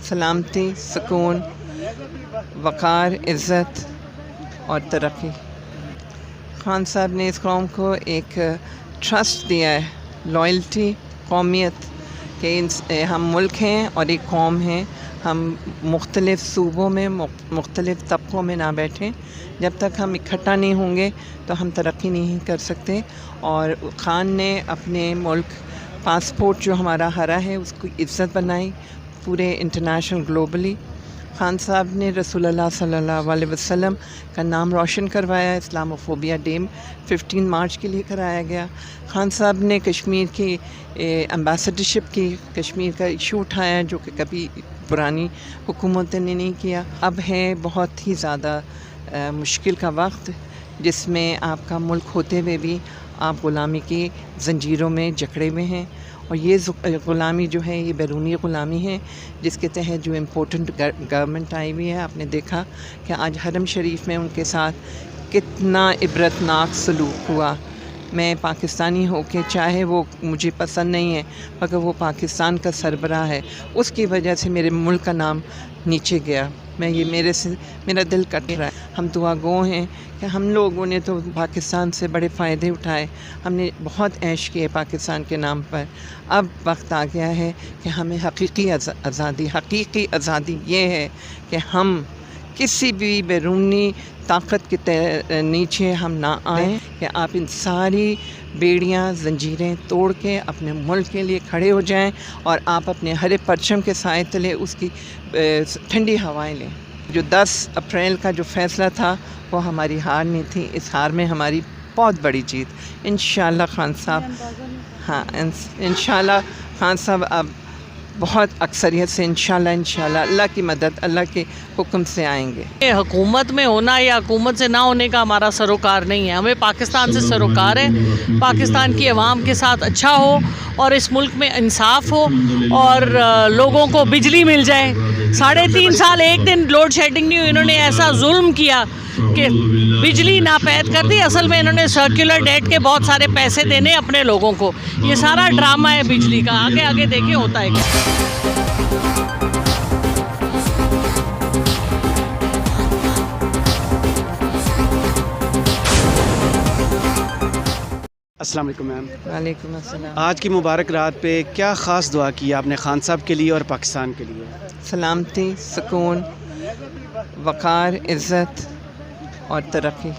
سلامتی، سکون، وقار، عزت اور ترقی۔ خان صاحب نے اس قوم کو ایک ٹرسٹ دیا ہے، لائلٹی، قومیت، کہ ہم ملک ہیں اور ایک قوم ہیں، ہم مختلف صوبوں میں مختلف طبقوں میں نہ بیٹھیں۔ جب تک ہم اکٹھا نہیں ہوں گے تو ہم ترقی نہیں کر سکتے۔ اور خان نے اپنے ملک پاسپورٹ جو ہمارا ہرا ہے اس کو عزت بنائی پورے انٹرنیشنل گلوبلی۔ خان صاحب نے رسول اللہ صلی اللہ علیہ وسلم کا نام روشن کروایا۔ اسلاموفوبیا ڈے 15 مارچ کے لیے کرایا گیا۔ خان صاحب نے کشمیر کی امبیسڈرشپ کی، کشمیر کا ایشو اٹھایا جو کہ کبھی پرانی حکومتوں نے نہیں کیا۔ اب ہے بہت ہی زیادہ مشکل کا وقت جس میں آپ کا ملک ہوتے ہوئے بھی آپ غلامی کی زنجیروں میں جکڑے ہوئے ہیں، اور یہ غلامی جو ہے یہ بیرونی غلامی ہے جس کے تحت جو امپورٹنٹ گورنمنٹ آئی ہوئی ہے۔ آپ نے دیکھا کہ آج حرم شریف میں ان کے ساتھ کتنا عبرتناک سلوک ہوا۔ میں پاکستانی ہو کے، چاہے وہ مجھے پسند نہیں ہے مگر وہ پاکستان کا سربراہ ہے، اس کی وجہ سے میرے ملک کا نام نیچے گیا۔ میرا دل کٹ رہا ہے۔ ہم دعا گو ہیں کہ ہم لوگوں نے تو پاکستان سے بڑے فائدے اٹھائے، ہم نے بہت عیش کیے پاکستان کے نام پر۔ اب وقت آ گیا ہے کہ ہمیں حقیقی آزادی یہ ہے کہ ہم کسی بھی بیرونی طاقت کے نیچے ہم نہ آئیں، کہ آپ ان ساری بیڑیاں زنجیریں توڑ کے اپنے ملک کے لیے کھڑے ہو جائیں اور آپ اپنے ہرے پرچم کے سائے تلے اس کی ٹھنڈی ہوائیں لیں۔ جو 10 اپریل کا جو فیصلہ تھا وہ ہماری ہار نہیں تھی، اس ہار میں ہماری بہت بڑی جیت انشاءاللہ۔ خان صاحب انشاءاللہ خان صاحب اب بہت اکثریت سے انشاءاللہ اللہ کی مدد، اللہ کے حکم سے آئیں گے۔ حکومت میں ہونا یا حکومت سے نہ ہونے کا ہمارا سروکار نہیں ہے، ہمیں پاکستان سے سروکار ہے۔ پاکستان کی عوام کے ساتھ اچھا ہو اور اس ملک میں انصاف ہو اور لوگوں کو بجلی مل جائے۔ 3.5 سال ایک دن لوڈ شیڈنگ نہیں ہوئی، انہوں نے ایسا ظلم کیا کہ بجلی ناپید کر دی۔ اصل میں انہوں نے سرکولر ڈیٹ کے بہت سارے پیسے دینے اپنے لوگوں کو۔ یہ سارا ڈرامہ ہے بجلی کا، آگے آگے دیکھیں ہوتا ہے کیا۔ السلام علیکم میم۔ وعلیکم السلام۔ آج کی مبارک رات پہ کیا خاص دعا کی آپ نے خان صاحب کے لیے اور پاکستان کے لیے؟ سلامتی، سکون، وقار، عزت اور ترقی۔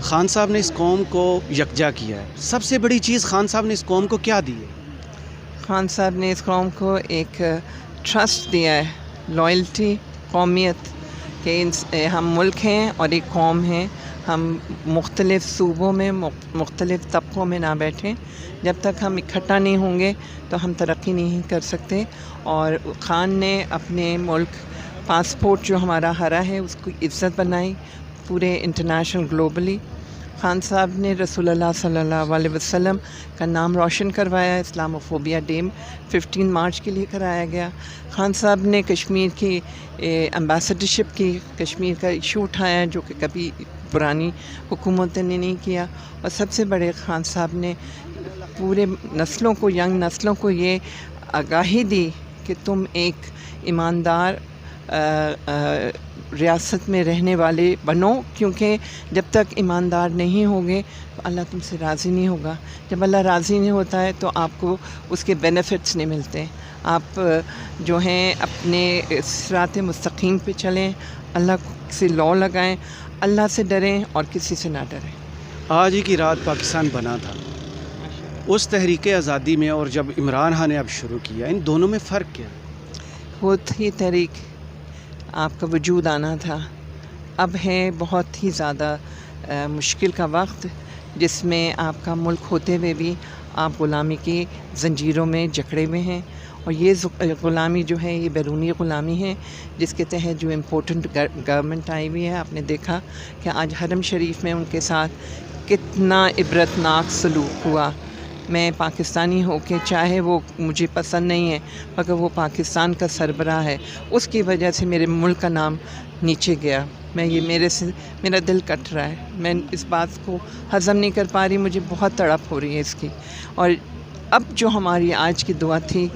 خان صاحب نے اس قوم کو یکجا کیا ہے، سب سے بڑی چیز خان صاحب نے اس قوم کو کیا دی ہے؟ خان صاحب نے اس قوم کو ایک ٹرسٹ دیا ہے، لائلٹی، قومیت، کہ ہم ملک ہیں اور ایک قوم ہیں، ہم مختلف صوبوں میں مختلف طبقوں میں نہ بیٹھیں۔ جب تک ہم اکٹھا نہیں ہوں گے تو ہم ترقی نہیں کر سکتے۔ اور خان نے اپنے ملک پاسپورٹ جو ہمارا ہرا ہے اس کو عزت بنائی پورے انٹرنیشنل گلوبلی۔ خان صاحب نے رسول اللہ صلی اللہ علیہ وسلم کا نام روشن کروایا۔ اسلاموفوبیا ڈے 15 مارچ کے لیے کرایا گیا۔ خان صاحب نے کشمیر کی امبیسڈرشپ کی، کشمیر کا ایشو اٹھایا جو کہ کبھی پرانی حکومتوں نے نہیں کیا۔ اور سب سے بڑے خان صاحب نے پورے نسلوں کو، ینگ نسلوں کو یہ آگاہی دی کہ تم ایک ایماندار ریاست میں رہنے والے بنو، کیونکہ جب تک ایماندار نہیں ہوگے تو اللہ تم سے راضی نہیں ہوگا۔ جب اللہ راضی نہیں ہوتا ہے تو آپ کو اس کے بینیفٹس نہیں ملتے۔ آپ جو ہیں اپنے صراط مستقیم پہ چلیں، اللہ سے لو لگائیں، اللہ سے ڈریں اور کسی سے نہ ڈریں۔ آج ہی کی رات پاکستان بنا تھا، اس تحریک آزادی میں اور جب عمران خان نے اب شروع کیا، ان دونوں میں فرق کیا ہے؟ وہ تھی تحریک، آپ کا وجود آنا تھا۔ اب ہے بہت ہی زیادہ مشکل کا وقت جس میں آپ کا ملک ہوتے ہوئے بھی آپ غلامی کی زنجیروں میں جکڑے ہوئے ہیں، اور یہ غلامی جو ہے یہ بیرونی غلامی ہے جس کے تحت جو امپورٹنٹ گورنمنٹ آئی ہوئی ہے۔ آپ نے دیکھا کہ آج حرم شریف میں ان کے ساتھ کتنا عبرتناک سلوک ہوا۔ میں پاکستانی ہو کے، چاہے وہ مجھے پسند نہیں ہے مگر وہ پاکستان کا سربراہ ہے، اس کی وجہ سے میرے ملک کا نام نیچے گیا۔ میرا دل کٹ رہا ہے، میں اس بات کو ہضم نہیں کر پا رہی، مجھے بہت تڑپ ہو رہی ہے اس کی۔ اور اب جو ہماری آج کی دعا تھی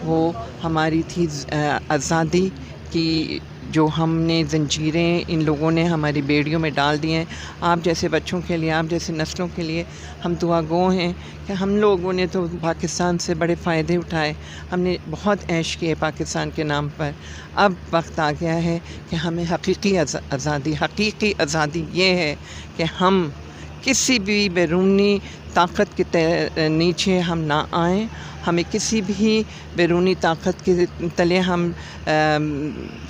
وہ ہماری تھی آزادی کی، جو ہم نے زنجیریں ان لوگوں نے ہماری بیڑیوں میں ڈال دی ہیں۔ آپ جیسے بچوں کے لیے، آپ جیسے نسلوں کے لیے ہم دعا گو ہیں کہ ہم لوگوں نے تو پاکستان سے بڑے فائدے اٹھائے، ہم نے بہت عیش کیے پاکستان کے نام پر۔ اب وقت آ گیا ہے کہ ہمیں حقیقی آزادی یہ ہے کہ ہم کسی بھی بیرونی طاقت کے نیچے ہم نہ آئیں، ہمیں کسی بھی بیرونی طاقت کے تلے ہم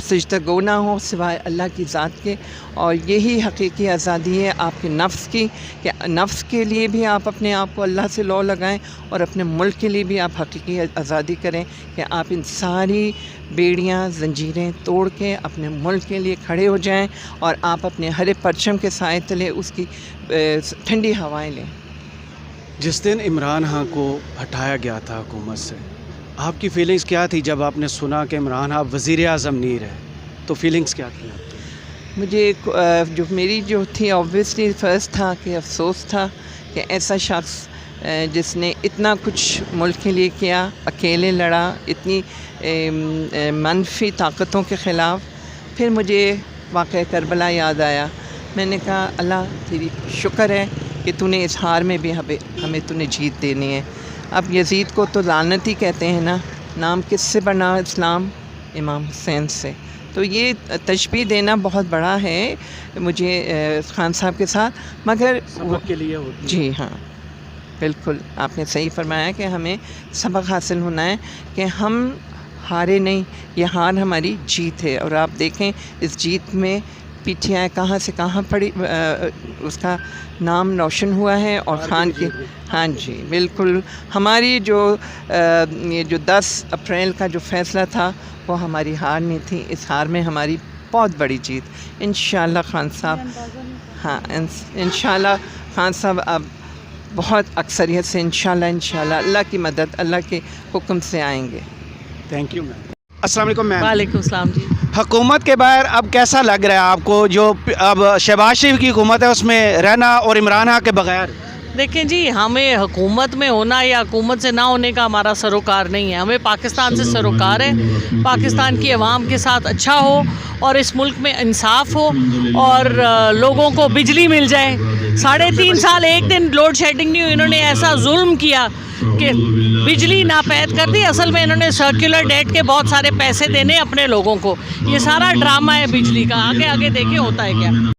سجدہ گو نہ ہوں سوائے اللہ کی ذات کے۔ اور یہی حقیقی آزادی ہے آپ کے نفس کی، کہ نفس کے لیے بھی آپ اپنے آپ کو اللہ سے لو لگائیں، اور اپنے ملک کے لیے بھی آپ حقیقی آزادی کریں کہ آپ ان ساری بیڑیاں زنجیریں توڑ کے اپنے ملک کے لیے کھڑے ہو جائیں، اور آپ اپنے ہرے پرچم کے سائے تلے اس کی ٹھنڈی ہوائیں لیں۔ جس دن عمران خان کو ہٹایا گیا تھا حکومت سے، آپ کی فیلنگز کیا تھی جب آپ نے سنا کہ عمران خان وزیر اعظم نہیں رہے؟ تو فیلنگز کیا تھی آپ کی؟ مجھے جو میری جو تھی اوبویسلی فرسٹ تھا کہ افسوس تھا کہ ایسا شخص جس نے اتنا کچھ ملک کے لیے کیا، اکیلے لڑا اتنی منفی طاقتوں کے خلاف۔ پھر مجھے واقعہ کربلا یاد آیا، میں نے کہا اللہ تیری شکر ہے کہ تو نے اس ہار میں بھی ہمیں تو نے جیت دینی ہے۔ اب یزید کو تو لعنتی کہتے ہیں نا، نام کس سے بنا اسلام؟ امام حسین سے۔ تو یہ تشبیہ دینا بہت بڑا ہے مجھے خان صاحب کے ساتھ، مگر سبق کے لیے ہوتی ہے۔ جی ہاں بالکل آپ نے صحیح فرمایا کہ ہمیں سبق حاصل ہونا ہے کہ ہم ہارے نہیں، یہ ہار ہماری جیت ہے۔ اور آپ دیکھیں اس جیت میں پی ٹی آئی کہاں سے کہاں پڑی، اس کا نام روشن ہوا ہے، اور خان کی، ہاں جی بالکل، ہماری جو یہ جو 10 اپریل کا جو فیصلہ تھا وہ ہماری ہار نہیں تھی، اس ہار میں ہماری بہت بڑی جیت انشاءاللہ۔ خان صاحب، ہاں انشاءاللہ خان صاحب اب بہت اکثریت سے انشاءاللہ اللہ کی مدد، اللہ کے حکم سے آئیں گے۔ Thank you ma'am. السلام علیکم میم۔ وعلیکم السلام جی۔ حکومت کے باہر اب کیسا لگ رہا ہے آپ کو، جو اب شہباز شریف کی حکومت ہے اس میں رہنا اور عمران خان کے بغیر؟ دیکھیں جی، ہمیں حکومت میں ہونا یا حکومت سے نہ ہونے کا ہمارا سروکار نہیں ہے، ہمیں پاکستان سے سروکار ہے۔ پاکستان کی عوام کے ساتھ اچھا ہو، اور اس ملک میں انصاف ہو، اور لوگوں کو بجلی مل جائے۔ 3.5 سال ایک دن لوڈ شیڈنگ نہیں ہوئی، انہوں نے ایسا ظلم کیا کہ بجلی ناپید کر دی۔ اصل میں انہوں نے سرکولر ڈیٹ کے بہت سارے پیسے دینے اپنے لوگوں کو، یہ سارا ڈرامہ ہے بجلی کا۔ آگے دیکھیں ہوتا ہے کیا۔